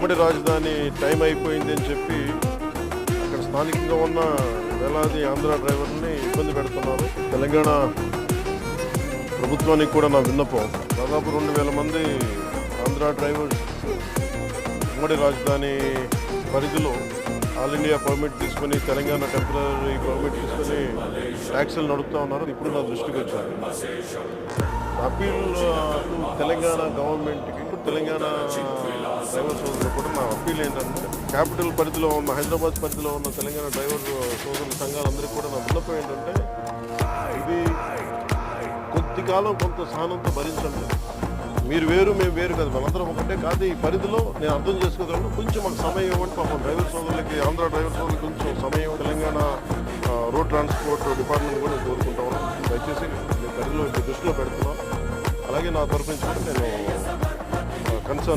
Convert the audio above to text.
ఉమ్మడి రాజధాని టైం అయిపోయింది అని చెప్పి అక్కడ స్థానికంగా ఉన్న వేలాది ఆంధ్ర డ్రైవర్ని ఇబ్బంది పెడుతున్నారు. తెలంగాణ ప్రభుత్వానికి కూడా నా విన్నపం, దాదాపు 2000 మంది ఆంధ్ర డ్రైవర్స్ ఉమ్మడి రాజధాని పరిధిలో ఆల్ ఇండియా పర్మిట్ తీసుకొని తెలంగాణ టెంపరీ పర్మిట్ తీసుకొని ట్యాక్సీలు నడుపుతూ ఉన్నారు. ఇప్పుడు నా దృష్టికి వచ్చారు. అప్పీల్ తెలంగాణ గవర్నమెంట్కి, తెలంగాణ డ్రైవర్ సోదరులు కూడా నా అప్పీల్ ఏంటంటే, క్యాపిటల్ పరిధిలో ఉన్న హైదరాబాద్ పరిధిలో ఉన్న తెలంగాణ డ్రైవర్ సోదరుల సంఘాలందరికీ కూడా నా విన్నపం ఏంటంటే, ఇది కొద్ది కాలం కొంత సహనంతో భరించండి. మీరు వేరు మేము వేరు కదా, మనందరం ఒకటే కాదు. ఈ పరిధిలో నేను అర్థం చేసుకోగలను. కొంచెం మాకు సమయం ఇవ్వండి. పాపం డ్రైవర్ సోదరులకి, ఆంధ్ర డ్రైవర్ సోదరులకి కొంచెం సమయం తెలంగాణ రోడ్ ట్రాన్స్పోర్ట్ డిపార్ట్మెంట్ కూడా కోరుకుంటా ఉన్నాను. దయచేసి మీ పరిధిలో దృష్టిలో పెడుతున్నాను. అలాగే నా తరఫు నుంచి నేను కన్సర్న్